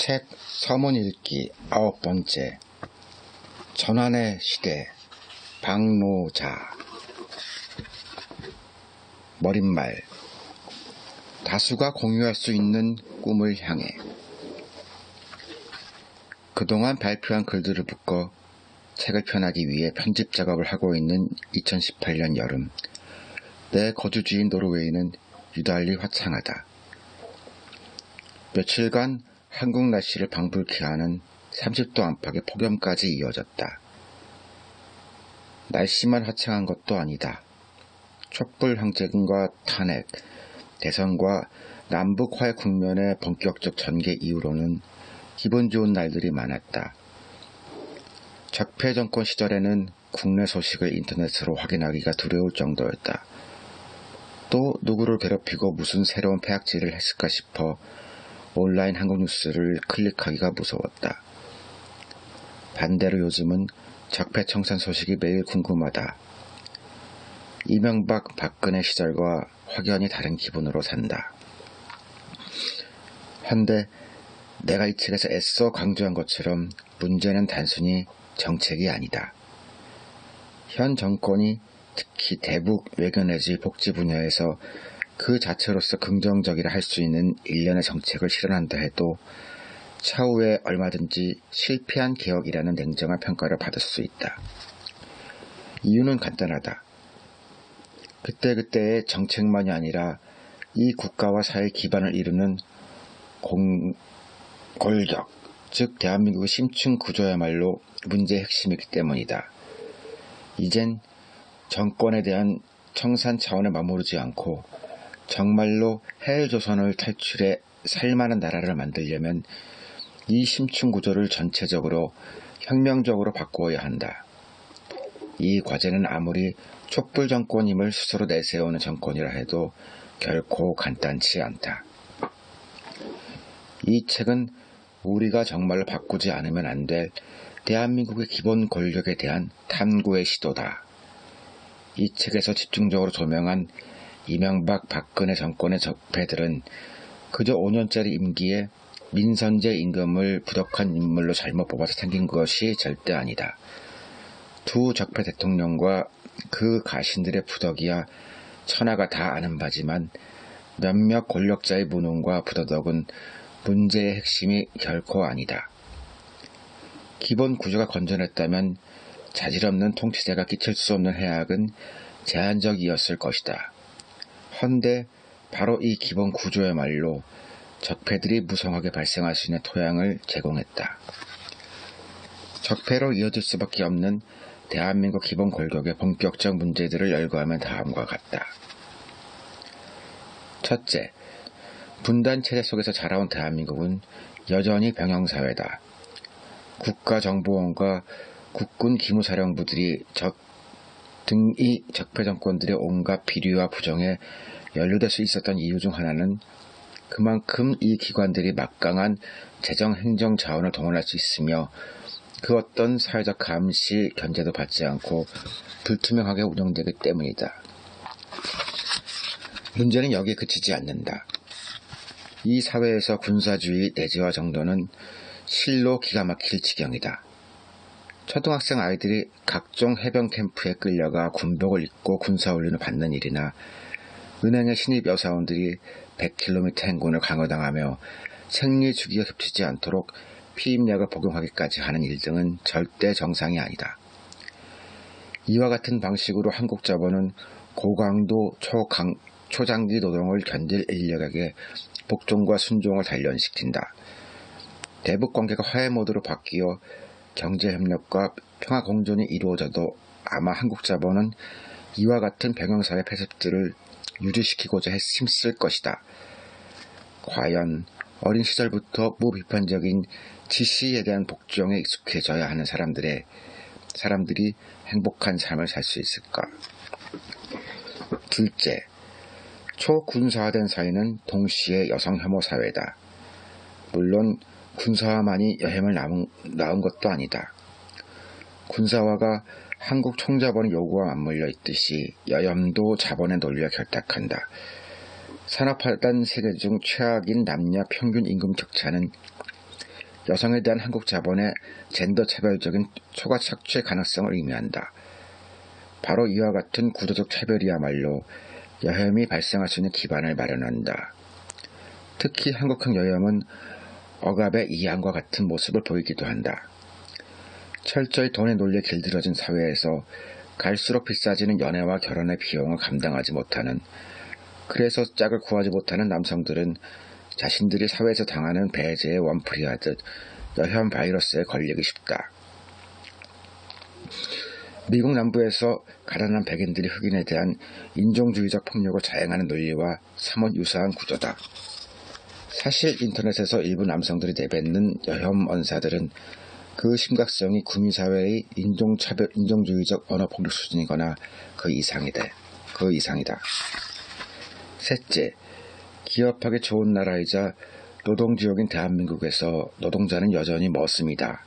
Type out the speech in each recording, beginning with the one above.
책 서문 읽기 9번째. 전환의 시대. 박노자. 머릿말. 다수가 공유할 수 있는 꿈을 향해. 그동안 발표한 글들을 묶어 책을 펴나기 위해 편집 작업을 하고 있는 2018년 여름. 내 거주지인 노르웨이는 유달리 화창하다. 며칠간 한국 날씨를 방불케 하는 30도 안팎의 폭염까지 이어졌다. 날씨만 화창한 것도 아니다. 촛불 항쟁과 탄핵, 대선과 남북화의 국면의 본격적 전개 이후로는 기분 좋은 날들이 많았다. 적폐 정권 시절에는 국내 소식을 인터넷으로 확인하기가 두려울 정도였다. 또 누구를 괴롭히고 무슨 새로운 폐악질을 했을까 싶어 온라인 한국 뉴스를 클릭하기가 무서웠다. 반대로 요즘은 적폐청산 소식이 매일 궁금하다. 이명박, 박근혜 시절과 확연히 다른 기분으로 산다. 한데 내가 이 책에서 애써 강조한 것처럼 문제는 단순히 정책이 아니다. 현 정권이 특히 대북, 외교 내지 복지 분야에서 그 자체로서 긍정적이라 할 수 있는 일련의 정책을 실현한다 해도 차후에 얼마든지 실패한 개혁이라는 냉정한 평가를 받을 수 있다. 이유는 간단하다. 그때그때의 정책만이 아니라 이 국가와 사회 기반을 이루는 골격, 즉 대한민국의 심층 구조야말로 문제의 핵심이기 때문이다. 이젠 정권에 대한 청산 차원에 머무르지 않고 정말로 헬조선을 탈출해 살만한 나라를 만들려면 이 심층 구조를 전체적으로 혁명적으로 바꾸어야 한다. 이 과제는 아무리 촛불 정권임을 스스로 내세우는 정권이라 해도 결코 간단치 않다. 이 책은 우리가 정말로 바꾸지 않으면 안 될 대한민국의 기본 권력에 대한 탐구의 시도다. 이 책에서 집중적으로 조명한 이명박, 박근혜 정권의 적폐들은 그저 5년짜리 임기에 민선제 임금을 부덕한 인물로 잘못 뽑아서 생긴 것이 절대 아니다. 두 적폐 대통령과 그 가신들의 부덕이야 천하가 다 아는 바지만 몇몇 권력자의 무능과 부도덕은 문제의 핵심이 결코 아니다. 기본 구조가 건전했다면 자질없는 통치자가 끼칠 수 없는 해악은 제한적이었을 것이다. 헌데 바로 이 기본 구조야말로 적폐들이 무성하게 발생할 수 있는 토양을 제공했다. 적폐로 이어질 수밖에 없는 대한민국 기본 골격의 본격적 문제들을 열거하면 다음과 같다. 첫째, 분단 체제 속에서 자라온 대한민국은 여전히 병영사회다. 국가정보원과 국군 기무사령부들이 등이 적폐 정권들의 온갖 비리와 부정에 연루될 수 있었던 이유 중 하나는 그만큼 이 기관들이 막강한 재정 행정 자원을 동원할 수 있으며 그 어떤 사회적 감시, 견제도 받지 않고 불투명하게 운영되기 때문이다. 문제는 여기에 그치지 않는다. 이 사회에서 군사주의 내재화 정도는 실로 기가 막힐 지경이다. 초등학생 아이들이 각종 해병 캠프에 끌려가 군복을 입고 군사훈련을 받는 일이나 은행의 신입 여사원들이 100km 행군을 강요당하며 생리 주기가 겹치지 않도록 피임약을 복용하기까지 하는 일 등은 절대 정상이 아니다. 이와 같은 방식으로 한국 자본은 고강도 초장기 노동을 견딜 인력에게 복종과 순종을 단련시킨다. 대북 관계가 화해 모드로 바뀌어 경제협력과 평화공존이 이루어져도 아마 한국 자본은 이와 같은 병영사회 폐습들을 유지시키고자 힘쓸 것이다. 과연 어린 시절부터 무비판적인 지시에 대한 복종에 익숙해져야 하는 사람들이 행복한 삶을 살 수 있을까? 둘째, 초군사화된 사회는 동시에 여성 혐오 사회다. 물론 군사화만이 여혐을 낳은 것도 아니다. 군사화가 한국 총자본의 요구와 맞물려 있듯이 여혐도 자본의 논리와 결탁한다. 산업화된 세계 중 최악인 남녀 평균 임금 격차는 여성에 대한 한국 자본의 젠더 차별적인 초과 착취의 가능성을 의미한다. 바로 이와 같은 구조적 차별이야말로 여혐이 발생할 수 있는 기반을 마련한다. 특히 한국형 여혐은 억압의 이양과 같은 모습을 보이기도 한다. 철저히 돈의 논리에 길들여진 사회에서 갈수록 비싸지는 연애와 결혼의 비용을 감당하지 못하는, 그래서 짝을 구하지 못하는 남성들은 자신들이 사회에서 당하는 배제에 원풀이하듯 여혐 바이러스에 걸리기 쉽다. 미국 남부에서 가난한 백인들이 흑인에 대한 인종주의적 폭력을 자행하는 논리와 사뭇 유사한 구조다. 사실 인터넷에서 일부 남성들이 내뱉는 여혐 언사들은 그 심각성이 구미사회의 인종주의적 언어폭력 수준이거나 그 이상이다. 셋째, 기업하기 좋은 나라이자 노동지역인 대한민국에서 노동자는 여전히 머슴이다.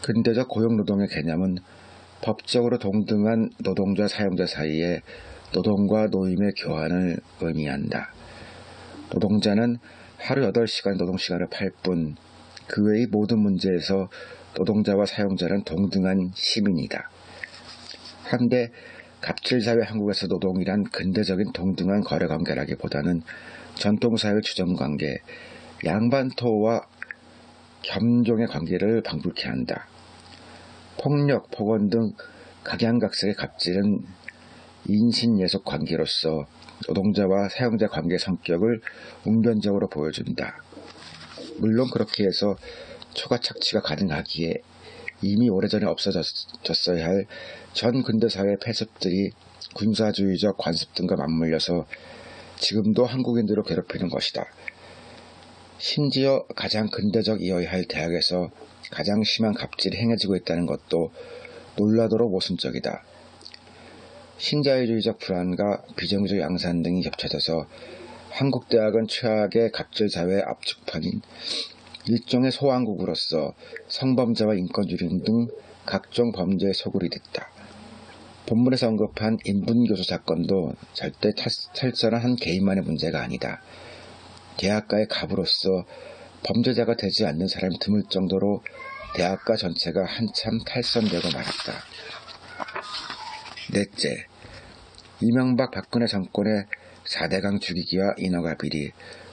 근대적 고용노동의 개념은 법적으로 동등한 노동자 사용자 사이에 노동과 노임의 교환을 의미한다. 노동자는 하루 8시간 노동시간을 팔 뿐 그 외의 모든 문제에서 노동자와 사용자는 동등한 시민이다. 한데 갑질사회 한국에서 노동이란 근대적인 동등한 거래관계라기보다는 전통사회 주정관계, 양반토와 겸종의 관계를 방불케 한다. 폭력, 폭언 등 각양각색의 갑질은 인신예속 관계로서 노동자와 사용자 관계 성격을 웅변적으로 보여준다. 물론 그렇게 해서 초과 착취가 가능하기에 이미 오래전에 없어졌어야 할 전 근대사회 폐습들이 군사주의적 관습 등과 맞물려서 지금도 한국인들을 괴롭히는 것이다. 심지어 가장 근대적이어야 할 대학에서 가장 심한 갑질이 행해지고 있다는 것도 놀라도록 모순적이다. 신자유주의적 불안과 비정규적 양산 등이 겹쳐져서 한국 대학은 최악의 갑질사회의 압축판인 일종의 소왕국으로서 성범죄와 인권주의 등 각종 범죄의 소굴이 됐다. 본문에서 언급한 인분교수 사건도 절대 탈선한 한 개인만의 문제가 아니다. 대학가의 갑으로서 범죄자가 되지 않는 사람이 드물 정도로 대학가 전체가 한참 탈선되고 말았다. 넷째, 이명박 박근혜 정권의 4대강 죽이기와 인허가 비리,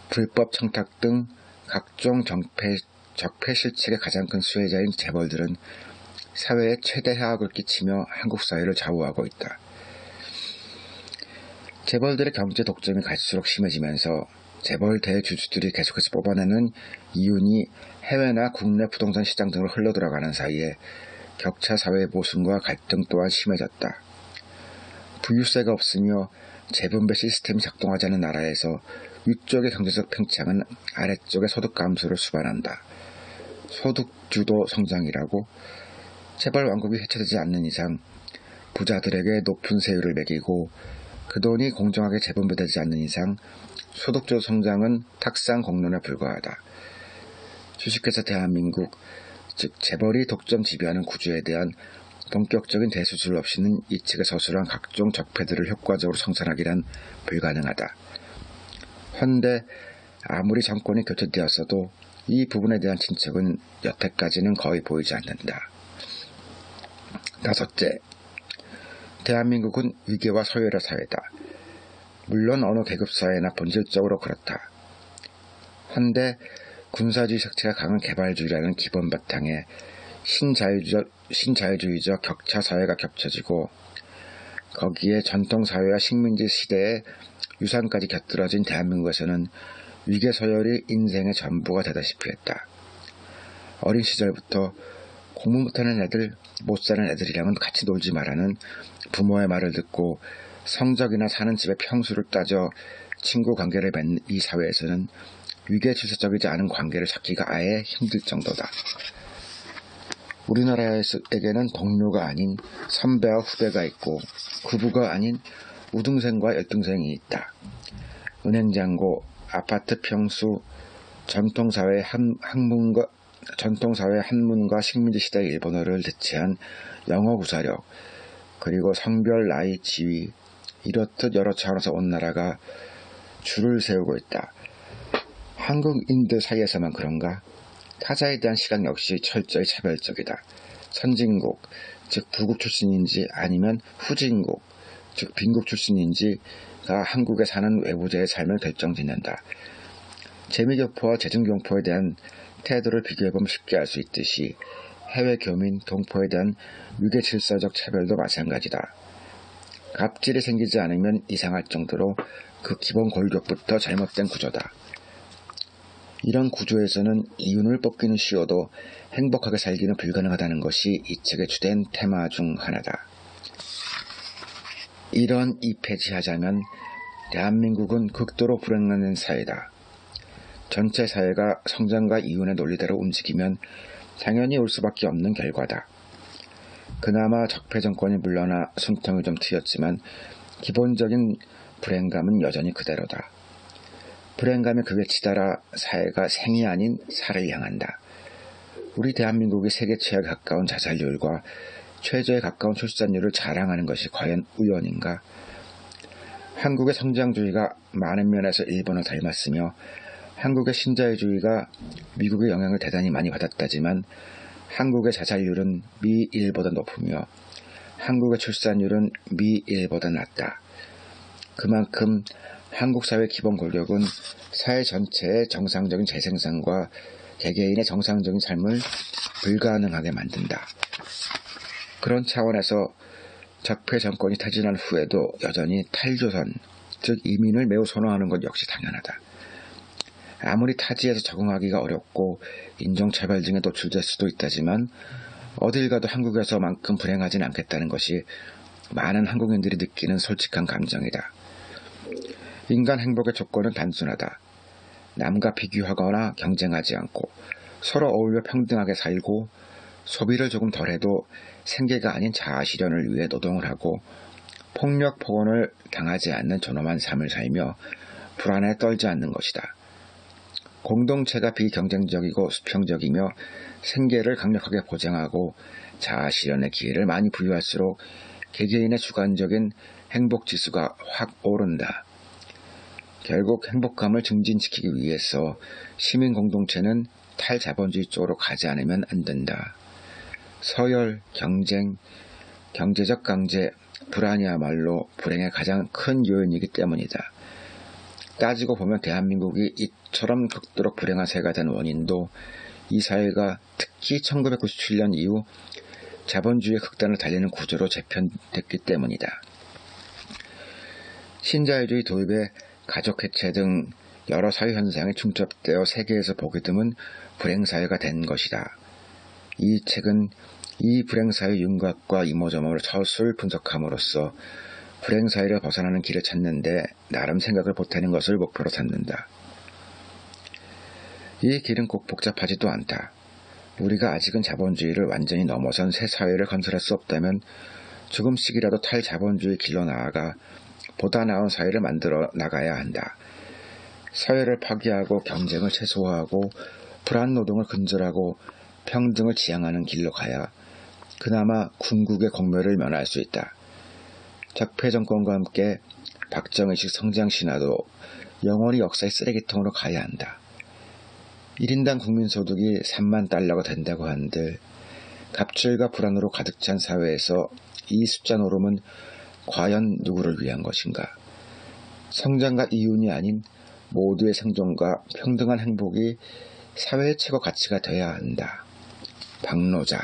불법 청탁 등 각종 적폐 실책의 가장 큰 수혜자인 재벌들은 사회에 최대 해악을 끼치며 한국 사회를 좌우하고 있다. 재벌들의 경제 독점이 갈수록 심해지면서 재벌 대주주들이 계속해서 뽑아내는 이윤이 해외나 국내 부동산 시장 등으로 흘러들어가는 사이에 격차 사회의 모순과 갈등 또한 심해졌다. 부유세가 없으며 재분배 시스템이 작동하지 않는 나라에서 위쪽의 경제적 팽창은 아래쪽의 소득 감소를 수반한다. 소득주도 성장이라고? 재벌 왕국이 해체되지 않는 이상 부자들에게 높은 세율을 매기고 그 돈이 공정하게 재분배되지 않는 이상 소득주도 성장은 탁상 공론에 불과하다. 주식회사 대한민국, 즉 재벌이 독점 지배하는 구조에 대한 본격적인 대수술 없이는 이 측에 서술한 각종 적폐들을 효과적으로 청산하기란 불가능하다. 헌데 아무리 정권이 교체되었어도 이 부분에 대한 진척은 여태까지는 거의 보이지 않는다. 다섯째, 대한민국은 위계와 서열의 사회다. 물론 어느 계급사회나 본질적으로 그렇다. 한데 군사주의 색채가 강한 개발주의라는 기본 바탕에 신자유주의적 격차사회가 겹쳐지고 거기에 전통사회와 식민지 시대의 유산까지 곁들어진 대한민국에서는 위계서열이 인생의 전부가 되다시피 했다. 어린 시절부터 공부 못하는 애들, 못사는 애들이랑은 같이 놀지 말라는 부모의 말을 듣고 성적이나 사는 집의 평수를 따져 친구 관계를 맺는 이 사회에서는 위계질서적이지 않은 관계를 찾기가 아예 힘들 정도다. 우리나라에게는 동료가 아닌 선배와 후배가 있고 구부가 아닌 우등생과 열등생이 있다. 은행장고, 아파트 평수, 전통사회 한문과 식민지 시대 일본어를 대체한 영어 구사력, 그리고 성별, 나이, 지위, 이렇듯 여러 차원에서 온 나라가 줄을 세우고 있다. 한국인들 사이에서만 그런가? 타자에 대한 시각 역시 철저히 차별적이다. 선진국, 즉 부국 출신인지 아니면 후진국, 즉 빈국 출신인지가 한국에 사는 외부자의 삶을 결정짓는다. 재미교포와 재증교포에 대한 태도를 비교해보면 쉽게 알 수 있듯이 해외 교민, 동포에 대한 위계질서적 차별도 마찬가지다. 갑질이 생기지 않으면 이상할 정도로 그 기본 골격부터 잘못된 구조다. 이런 구조에서는 이윤을 뽑기는 쉬워도 행복하게 살기는 불가능하다는 것이 이 책의 주된 테마 중 하나다. 이런 이폐지하자면 대한민국은 극도로 불행한 사회다. 전체 사회가 성장과 이윤의 논리대로 움직이면 당연히 올 수밖에 없는 결과다. 그나마 적폐 정권이 물러나 숨통이 좀 트였지만 기본적인 불행감은 여전히 그대로다. 불행감의 극에 치달아 사회가 생이 아닌 사를 향한다. 우리 대한민국이 세계 최악에 가까운 자살률과 최저에 가까운 출산율을 자랑하는 것이 과연 우연인가? 한국의 성장주의가 많은 면에서 일본을 닮았으며 한국의 신자유주의가 미국의 영향을 대단히 많이 받았다지만 한국의 자살률은 미일보다 높으며 한국의 출산율은 미일보다 낮다. 그만큼 한국 사회의 기본 골격은 사회 전체의 정상적인 재생산과 개개인의 정상적인 삶을 불가능하게 만든다. 그런 차원에서 적폐 정권이 퇴진한 후에도 여전히 탈조선, 즉 이민을 매우 선호하는 것 역시 당연하다. 아무리 타지에서 적응하기가 어렵고 인종차별 등에 노출될 수도 있다지만 어딜 가도 한국에서만큼 불행하진 않겠다는 것이 많은 한국인들이 느끼는 솔직한 감정이다. 인간 행복의 조건은 단순하다. 남과 비교하거나 경쟁하지 않고 서로 어울려 평등하게 살고 소비를 조금 덜해도 생계가 아닌 자아실현을 위해 노동을 하고 폭력, 폭언을 당하지 않는 존엄한 삶을 살며 불안에 떨지 않는 것이다. 공동체가 비경쟁적이고 수평적이며 생계를 강력하게 보장하고 자아실현의 기회를 많이 부여할수록 개개인의 주관적인 행복지수가 확 오른다. 결국 행복감을 증진시키기 위해서 시민공동체는 탈자본주의 쪽으로 가지 않으면 안 된다. 서열, 경쟁, 경제적 강제, 불안이야말로 불행의 가장 큰 요인이기 때문이다. 따지고 보면 대한민국이 이처럼 극도로 불행한 사회가 된 원인도 이 사회가 특히 1997년 이후 자본주의의 극단을 달리는 구조로 재편됐기 때문이다. 신자유주의 도입에 가족해체 등 여러 사회현상이 중첩되어 세계에서 보기 드문 불행사회가 된 것이다. 이 책은 이 불행사회 윤곽과 이모저모를 서술 분석함으로써 불행사회를 벗어나는 길을 찾는데 나름 생각을 보태는 것을 목표로 삼는다. 이 길은 꼭 복잡하지도 않다. 우리가 아직은 자본주의를 완전히 넘어선 새 사회를 건설할 수 없다면 조금씩이라도 탈자본주의 길로 나아가 보다 나은 사회를 만들어 나가야 한다. 사회를 파괴하고 경쟁을 최소화하고 불안노동을 근절하고 평등을 지향하는 길로 가야 그나마 궁극의 공멸을 면할 수 있다. 적폐 정권과 함께 박정희식 성장신화도 영원히 역사의 쓰레기통으로 가야 한다. 1인당 국민소득이 3만 달러가 된다고 한들 갑질과 불안으로 가득 찬 사회에서 이 숫자 노름은 과연 누구를 위한 것인가? 성장과 이윤이 아닌 모두의 생존과 평등한 행복이 사회의 최고 가치가 되어야 한다. 박노자